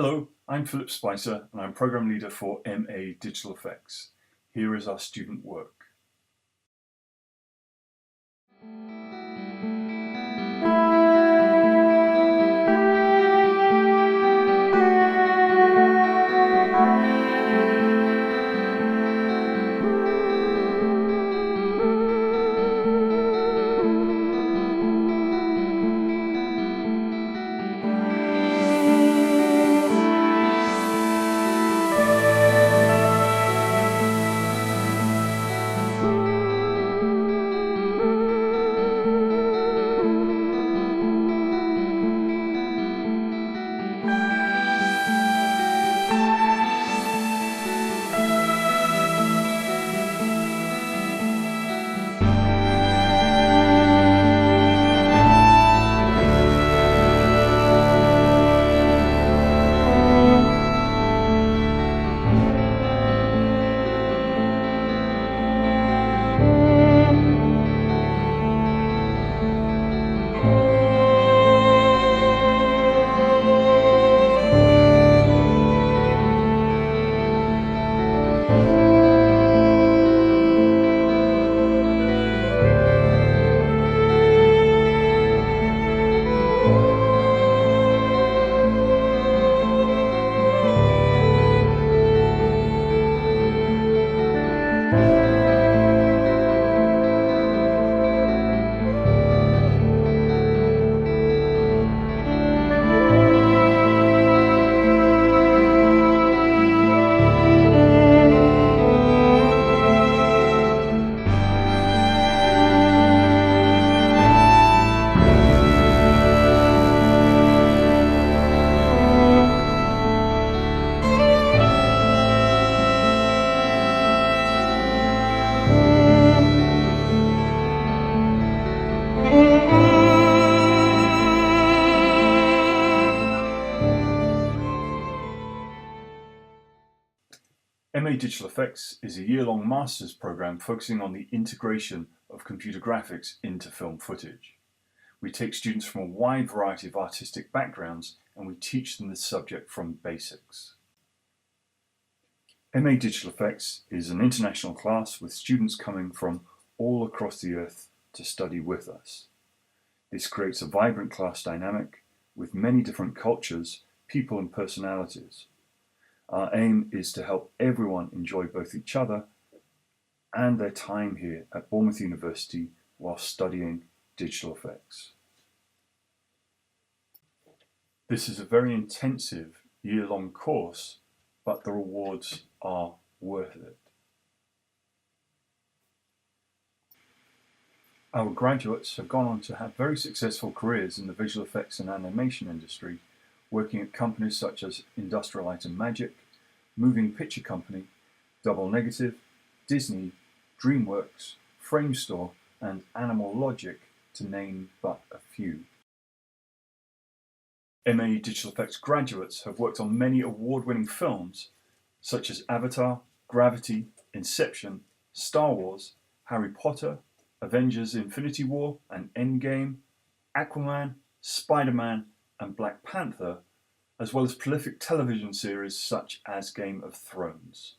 Hello, I'm Philip Spicer and I'm Programme Leader for MA Digital Effects. Here is our student work. MA Digital Effects is a year-long master's programme focusing on the integration of computer graphics into film footage. We take students from a wide variety of artistic backgrounds and we teach them this subject from basics. MA Digital Effects is an international class with students coming from all across the earth to study with us. This creates a vibrant class dynamic with many different cultures, people and personalities. Our aim is to help everyone enjoy both each other and their time here at Bournemouth University while studying digital effects. This is a very intensive year-long course, but the rewards are worth it. Our graduates have gone on to have very successful careers in the visual effects and animation industry, working at companies such as Industrial Light and Magic, Moving Picture Company, Double Negative, Disney, DreamWorks, Framestore, and Animal Logic, to name but a few. MA Digital Effects graduates have worked on many award-winning films such as Avatar, Gravity, Inception, Star Wars, Harry Potter, Avengers Infinity War and Endgame, Aquaman, Spider-Man, and Black Panther, as well as prolific television series such as Game of Thrones.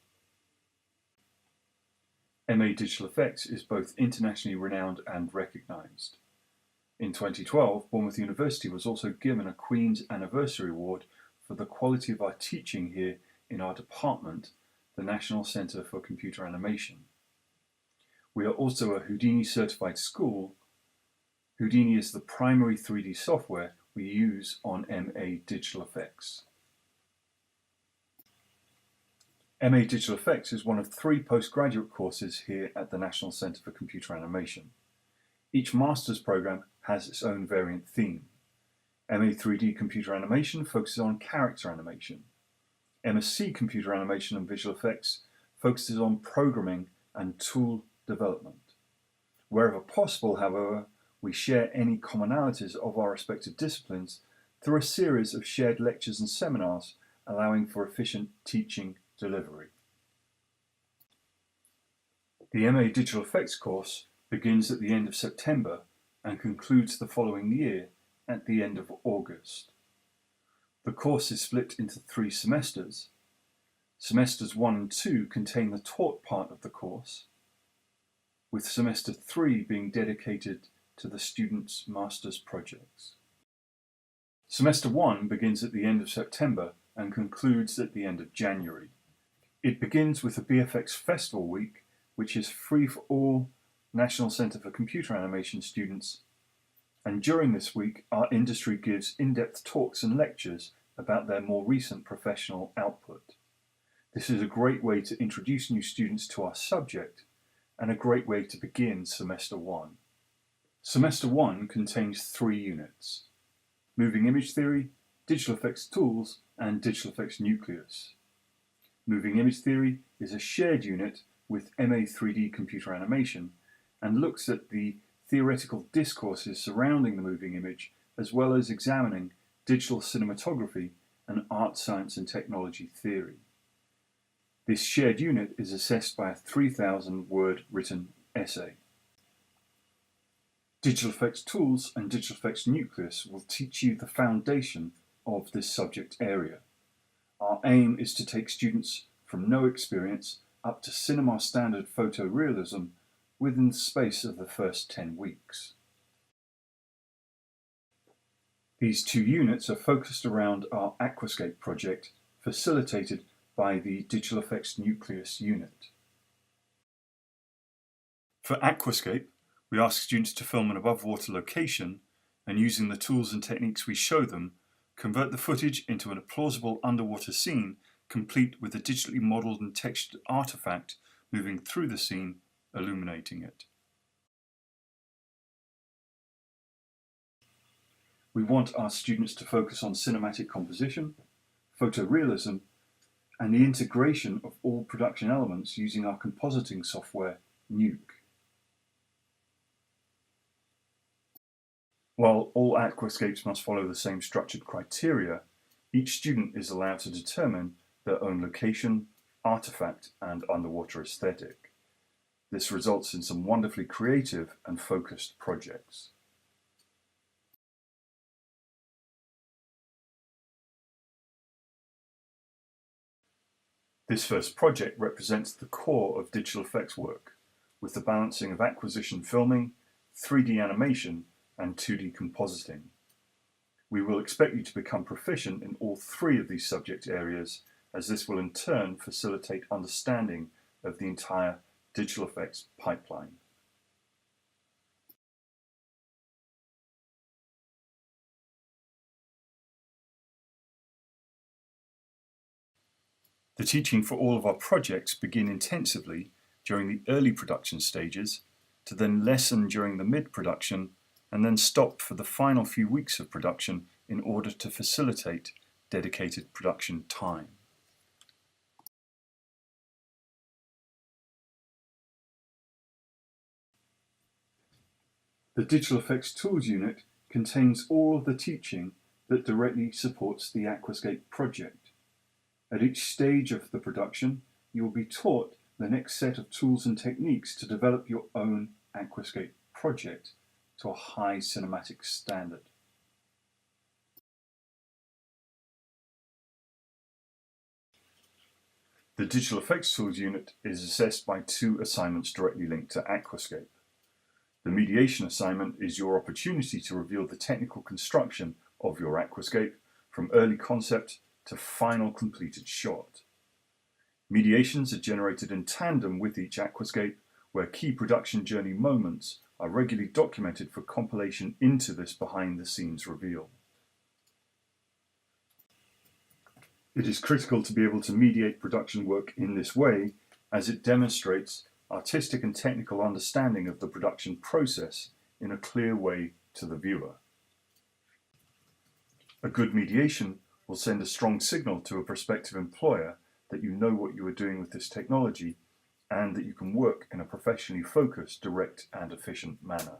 MA Digital Effects is both internationally renowned and recognised. In 2012, Bournemouth University was also given a Queen's Anniversary Award for the quality of our teaching here in our department, the National Centre for Computer Animation. We are also a Houdini certified school. Houdini is the primary 3D software we use on MA Digital Effects. MA Digital Effects is one of 3 postgraduate courses here at the National Centre for Computer Animation. Each master's programme has its own variant theme. MA 3D Computer Animation focuses on character animation. MSc Computer Animation and Visual Effects focuses on programming and tool development. Wherever possible, however, we share any commonalities of our respective disciplines through a series of shared lectures and seminars, allowing for efficient teaching delivery. The MA Digital Effects course begins at the end of September and concludes the following year at the end of August. The course is split into 3 semesters. Semesters 1 and 2 contain the taught part of the course, with semester 3 being dedicated to the students' master's projects. Semester 1 begins at the end of September and concludes at the end of January. It begins with the BFX Festival Week, which is free for all National Centre for Computer Animation students, and during this week our industry gives in-depth talks and lectures about their more recent professional output. This is a great way to introduce new students to our subject and a great way to begin Semester 1. Semester 1 contains 3 units: Moving Image Theory, Digital Effects Tools, and Digital Effects Nucleus. Moving Image Theory is a shared unit with MA 3D Computer Animation and looks at the theoretical discourses surrounding the moving image, as well as examining digital cinematography and art, science and technology theory. This shared unit is assessed by a 3,000-word written essay. Digital Effects Tools and Digital Effects Nucleus will teach you the foundation of this subject area. Our aim is to take students from no experience up to cinema standard photorealism within the space of the first 10 weeks. These 2 units are focused around our Aquascape project, facilitated by the Digital Effects Nucleus unit. For Aquascape, we ask students to film an above-water location and, using the tools and techniques we show them, convert the footage into a plausible underwater scene complete with a digitally modelled and textured artefact moving through the scene, illuminating it. We want our students to focus on cinematic composition, photorealism, and the integration of all production elements using our compositing software, Nuke. While all aquascapes must follow the same structured criteria, each student is allowed to determine their own location, artifact, and underwater aesthetic. This results in some wonderfully creative and focused projects. This first project represents the core of digital effects work, with the balancing of acquisition filming, 3D animation, and 2D compositing. We will expect you to become proficient in all 3 of these subject areas, as this will in turn facilitate understanding of the entire digital effects pipeline. The teaching for all of our projects begin intensively during the early production stages, to then lessen during the mid-production, and then stop for the final few weeks of production in order to facilitate dedicated production time. The Digital Effects Tools unit contains all of the teaching that directly supports the Aquascape project. At each stage of the production, you will be taught the next set of tools and techniques to develop your own Aquascape project to a high cinematic standard. The Digital Effects Tools unit is assessed by 2 assignments directly linked to Aquascape. The mediation assignment is your opportunity to reveal the technical construction of your Aquascape from early concept to final completed shot. Mediations are generated in tandem with each Aquascape, where key production journey moments are regularly documented for compilation into this behind-the-scenes reveal. It is critical to be able to mediate production work in this way, as it demonstrates artistic and technical understanding of the production process in a clear way to the viewer. A good mediation will send a strong signal to a prospective employer that you know what you are doing with this technology and that you can work in a professionally focused, direct and efficient manner.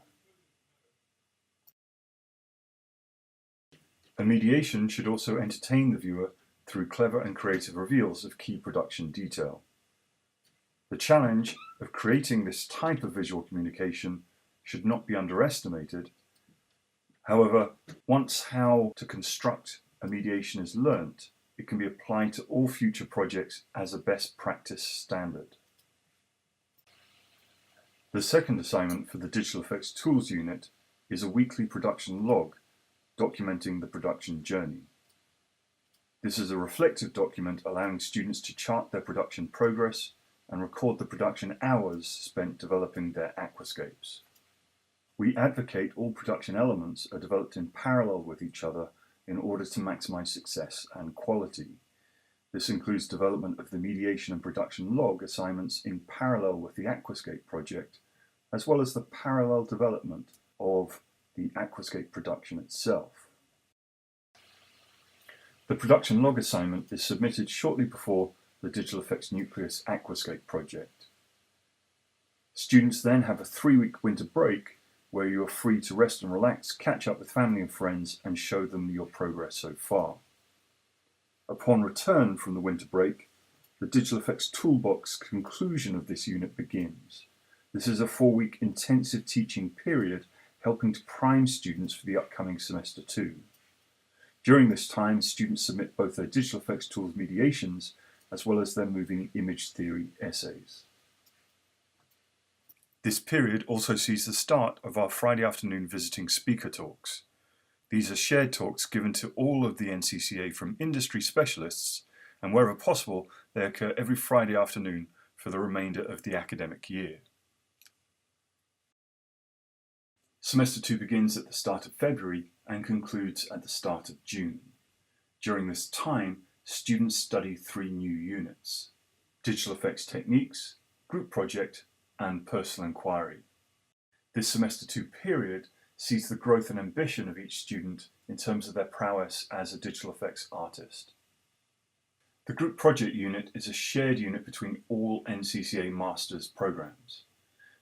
A mediation should also entertain the viewer through clever and creative reveals of key production detail. The challenge of creating this type of visual communication should not be underestimated. However, once how to construct a mediation is learnt, it can be applied to all future projects as a best practice standard. The second assignment for the Digital Effects Tools unit is a weekly production log documenting the production journey. This is a reflective document allowing students to chart their production progress and record the production hours spent developing their aquascapes. We advocate all production elements are developed in parallel with each other in order to maximize success and quality. This includes development of the mediation and production log assignments in parallel with the aquascape project, as well as the parallel development of the aquascape production itself. The production log assignment is submitted shortly before the Digital Effects Nucleus aquascape project. Students then have a 3-week winter break where you are free to rest and relax, catch up with family and friends, and show them your progress so far. Upon return from the winter break, the Digital Effects Toolbox conclusion of this unit begins. This is a 4-week intensive teaching period helping to prime students for the upcoming semester 2. During this time, students submit both their Digital Effects Tools mediations as well as their moving image theory essays. This period also sees the start of our Friday afternoon visiting speaker talks. These are shared talks given to all of the NCCA from industry specialists, and wherever possible, they occur every Friday afternoon for the remainder of the academic year. Semester 2 begins at the start of February and concludes at the start of June. During this time, students study 3 new units: Digital Effects Techniques, Group Project, and Personal Inquiry. This Semester 2 period sees the growth and ambition of each student in terms of their prowess as a digital effects artist. The Group Project unit is a shared unit between all NCCA Masters programs.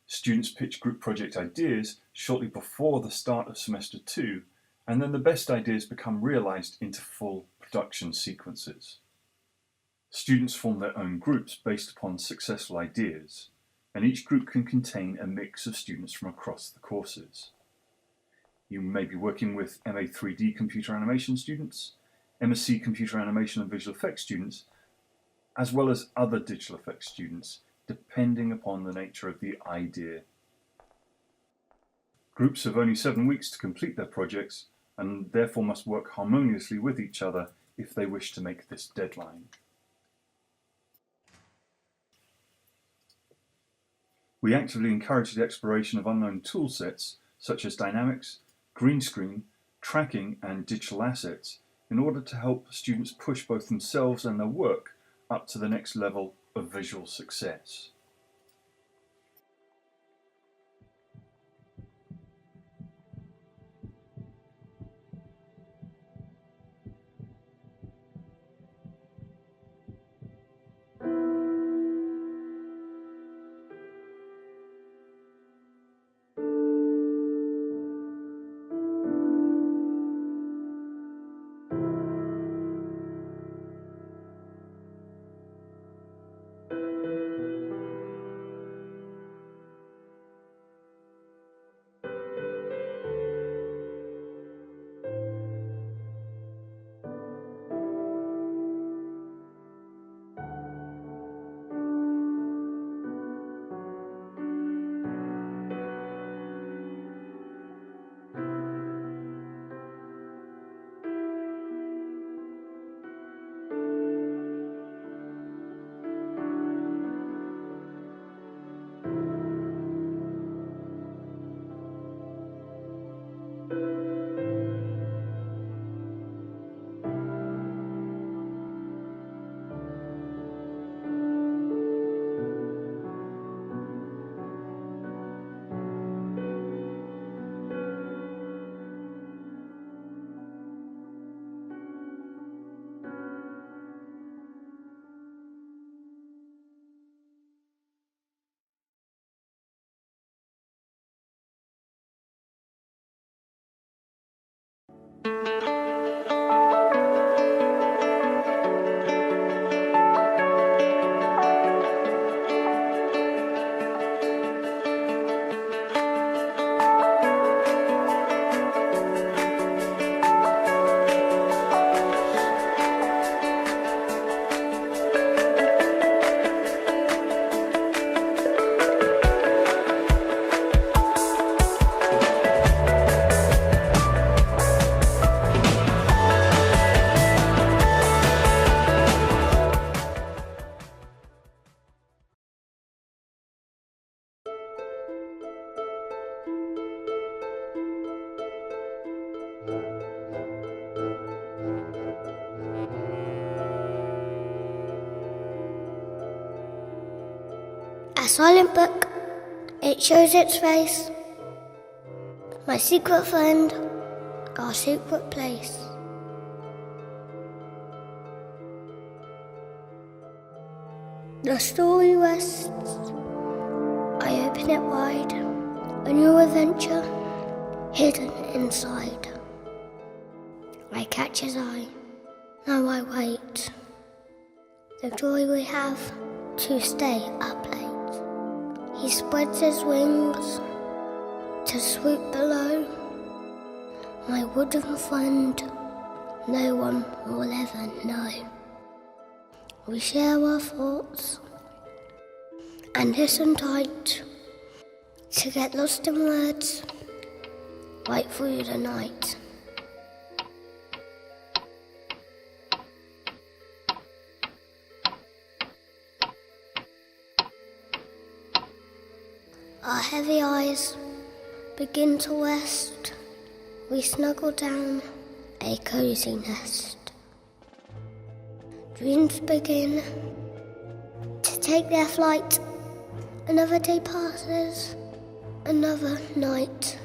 Students pitch group project ideas shortly before the start of Semester 2, and then the best ideas become realised into full production sequences. Students form their own groups based upon successful ideas, and each group can contain a mix of students from across the courses. You may be working with MA 3D Computer Animation students, MSc Computer Animation and Visual Effects students, as well as other digital effects students, depending upon the nature of the idea. Groups have only 7 weeks to complete their projects and therefore must work harmoniously with each other if they wish to make this deadline. We actively encourage the exploration of unknown tool sets such as dynamics, green screen, tracking and digital assets in order to help students push both themselves and their work up to the next level of visual success. A silent book, it shows its face. My secret friend, our secret place. The story rests. I open it wide. A new adventure hidden inside. I catch his eye. Now I wait. The joy we have to stay up late. He spreads his wings to swoop below. My wooden friend, no one will ever know. We share our thoughts and listen tight to get lost in words right through the night. Our heavy eyes begin to rest. We snuggle down a cozy nest. Dreams begin to take their flight. Another day passes, another night.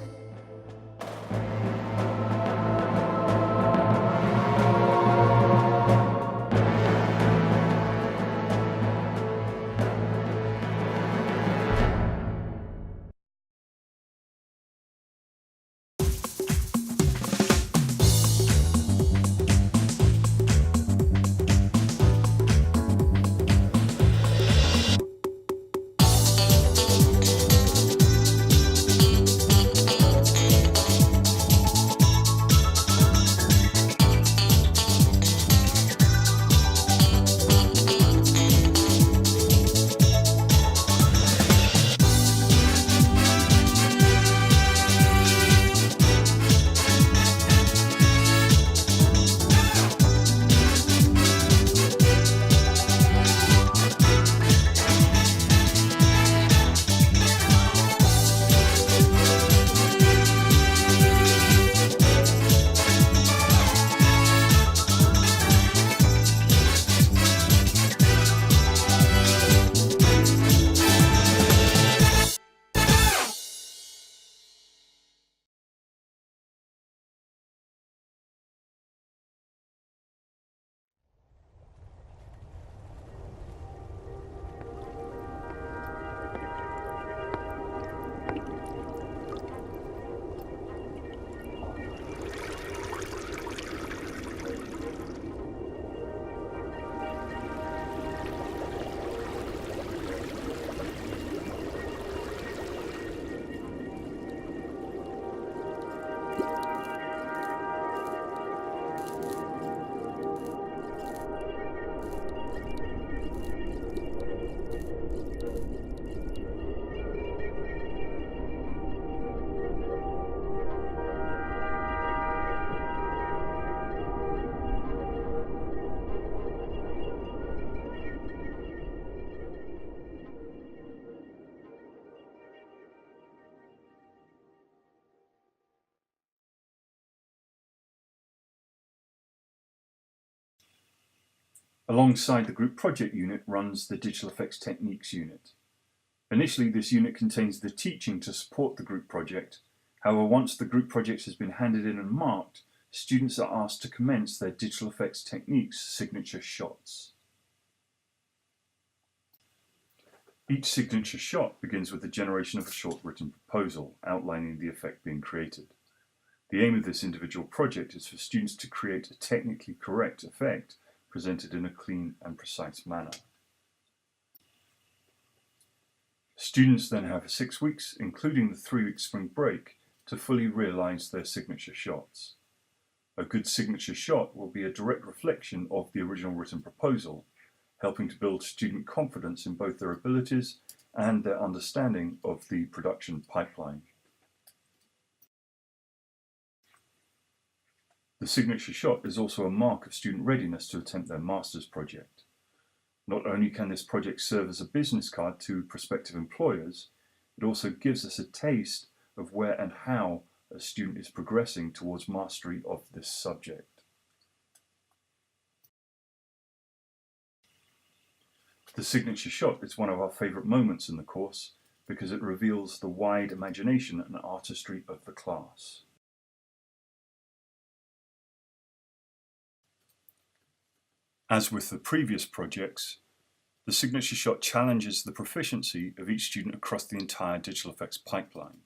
Alongside the group project unit runs the Digital Effects Techniques unit. Initially, this unit contains the teaching to support the group project. However, once the group project has been handed in and marked, students are asked to commence their Digital Effects Techniques signature shots. Each signature shot begins with the generation of a short written proposal outlining the effect being created. The aim of this individual project is for students to create a technically correct effect presented in a clean and precise manner. Students then have 6 weeks, including the 3-week spring break, to fully realise their signature shots. A good signature shot will be a direct reflection of the original written proposal, helping to build student confidence in both their abilities and their understanding of the production pipeline. The signature shot is also a mark of student readiness to attempt their master's project. Not only can this project serve as a business card to prospective employers, it also gives us a taste of where and how a student is progressing towards mastery of this subject. The signature shot is one of our favourite moments in the course because it reveals the wide imagination and artistry of the class. As with the previous projects, the signature shot challenges the proficiency of each student across the entire digital effects pipeline.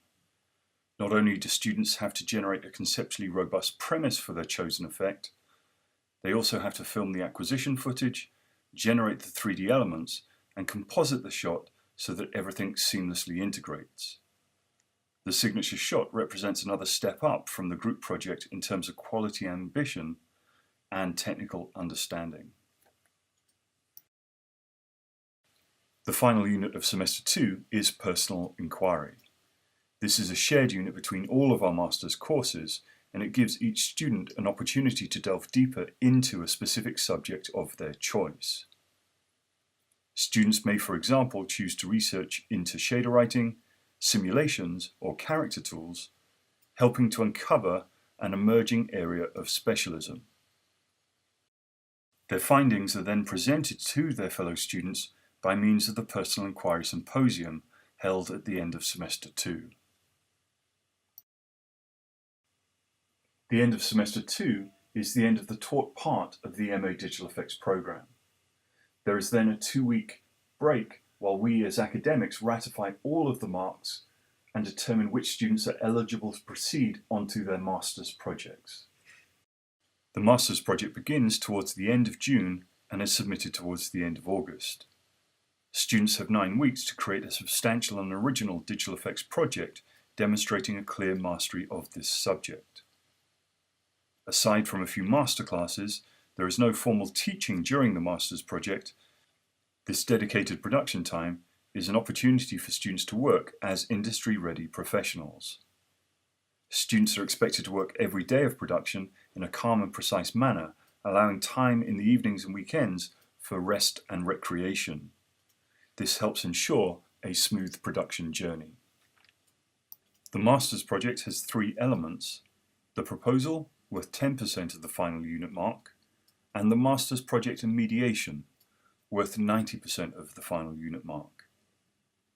Not only do students have to generate a conceptually robust premise for their chosen effect, they also have to film the acquisition footage, generate the 3D elements, and composite the shot so that everything seamlessly integrates. The signature shot represents another step up from the group project in terms of quality ambition and technical understanding. The final unit of Semester 2 is Personal Inquiry. This is a shared unit between all of our master's courses, and it gives each student an opportunity to delve deeper into a specific subject of their choice. Students may, for example, choose to research into shader writing, simulations, or character tools, helping to uncover an emerging area of specialism. Their findings are then presented to their fellow students by means of the Personal Inquiry Symposium held at the end of Semester 2. The end of Semester 2 is the end of the taught part of the MA Digital Effects programme. There is then a 2-week break while we as academics ratify all of the marks and determine which students are eligible to proceed onto their master's projects. The master's project begins towards the end of June and is submitted towards the end of August. Students have 9 weeks to create a substantial and original digital effects project demonstrating a clear mastery of this subject. Aside from a few masterclasses, there is no formal teaching during the master's project. This dedicated production time is an opportunity for students to work as industry-ready professionals. Students are expected to work every day of production in a calm and precise manner, allowing time in the evenings and weekends for rest and recreation. This helps ensure a smooth production journey. The master's project has 3 elements: the proposal, worth 10% of the final unit mark, and the master's project and mediation, worth 90% of the final unit mark.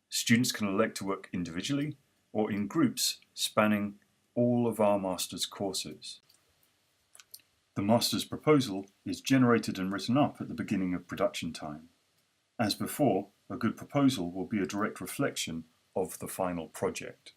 Students can elect to work individually or in groups spanning all of our master's courses. The master's proposal is generated and written up at the beginning of production time. As before, a good proposal will be a direct reflection of the final project.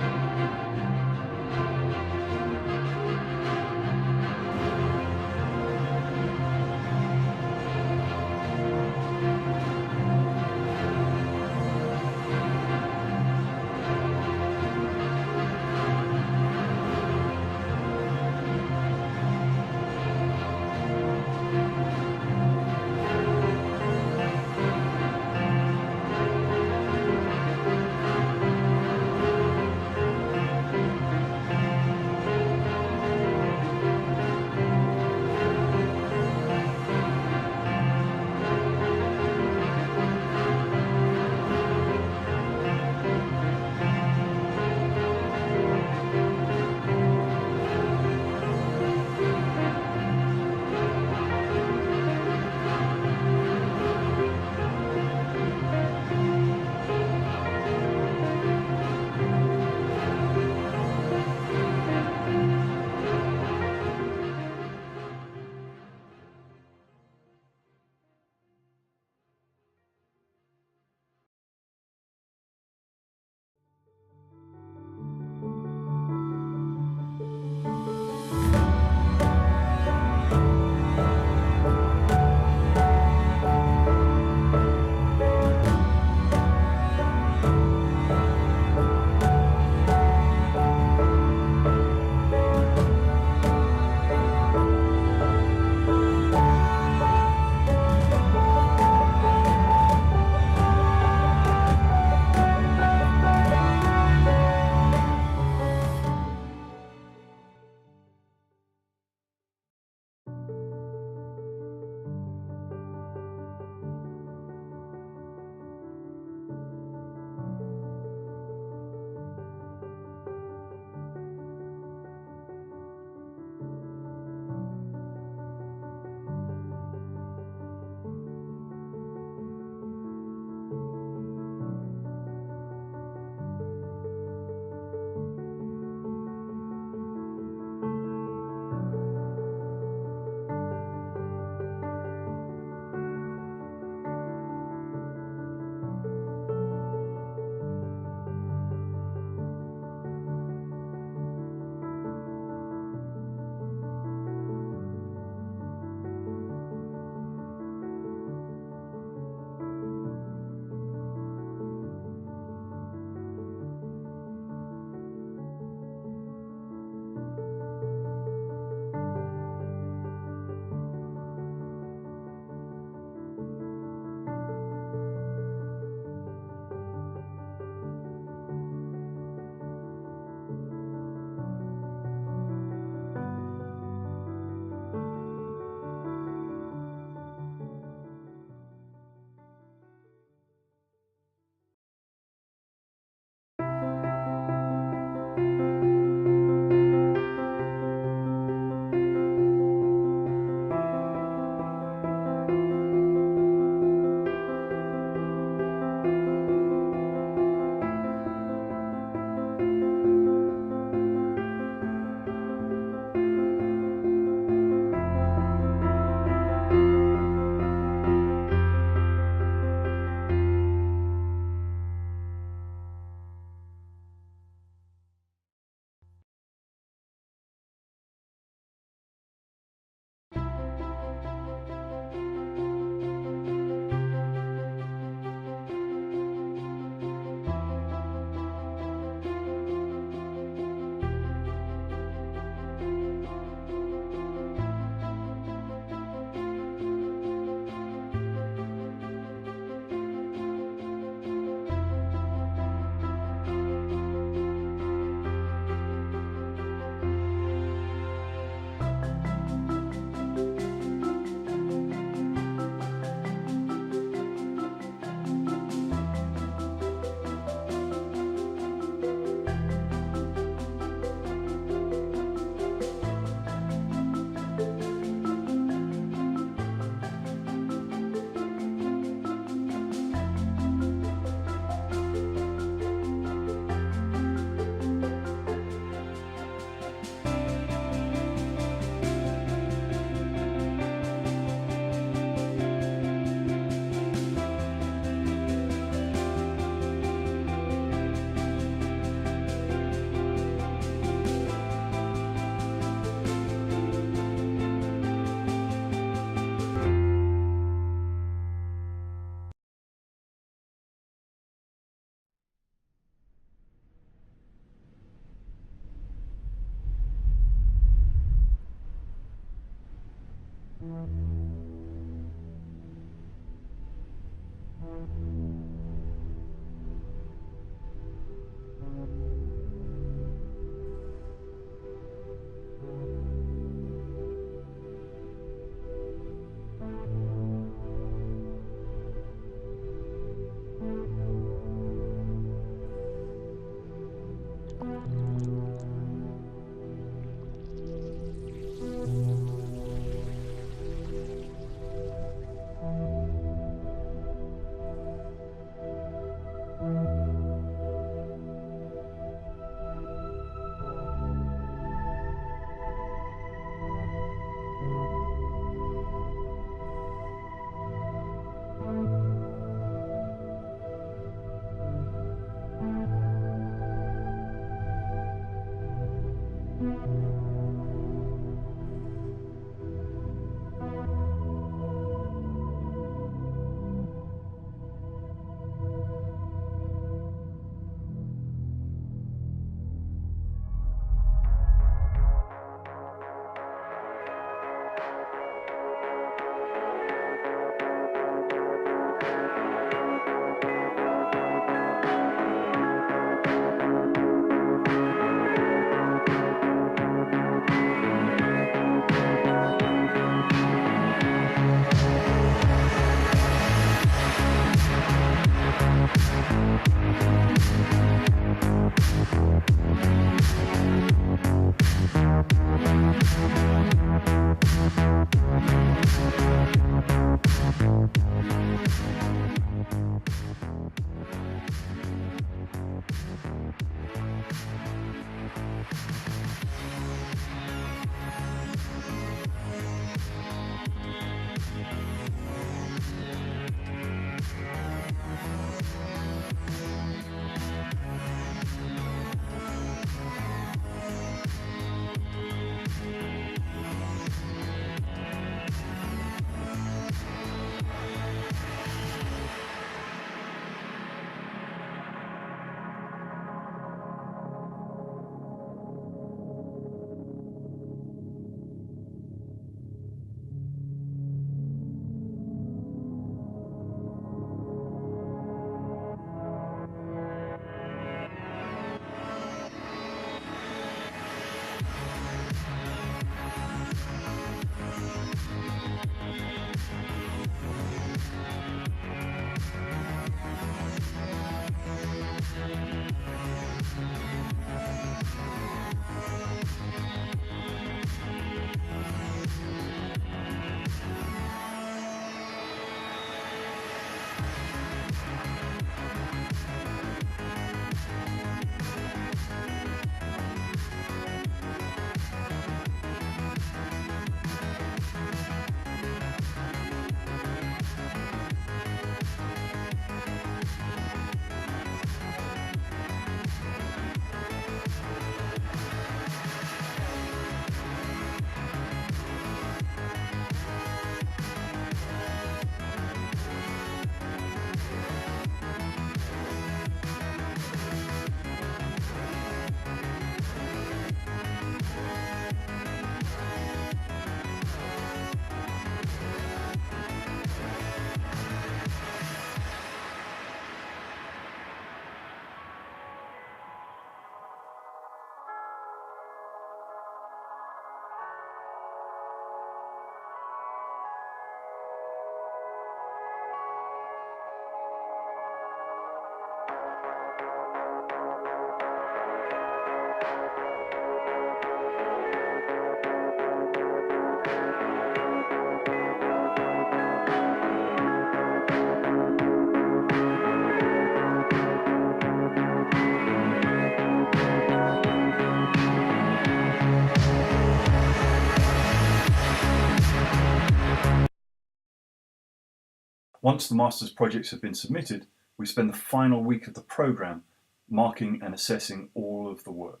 Once the master's projects have been submitted, we spend the final week of the programme marking and assessing all of the work.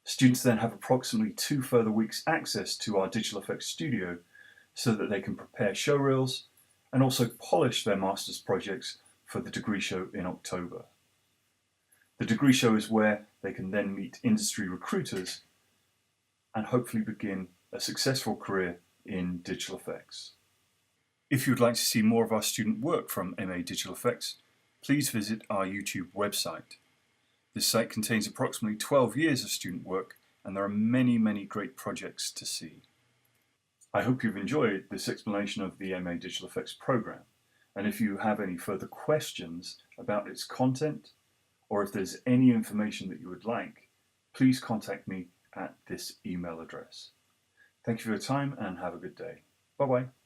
Students then have approximately 2 further weeks access to our digital effects studio so that they can prepare showreels and also polish their master's projects for the degree show in October. The degree show is where they can then meet industry recruiters and hopefully begin a successful career in digital effects. If you would like to see more of our student work from MA Digital Effects, please visit our YouTube website. This site contains approximately 12 years of student work, and there are many, many great projects to see. I hope you've enjoyed this explanation of the MA Digital Effects program, and if you have any further questions about its content, or if there's any information that you would like, please contact me at this email address. Thank you for your time and have a good day. Bye-bye.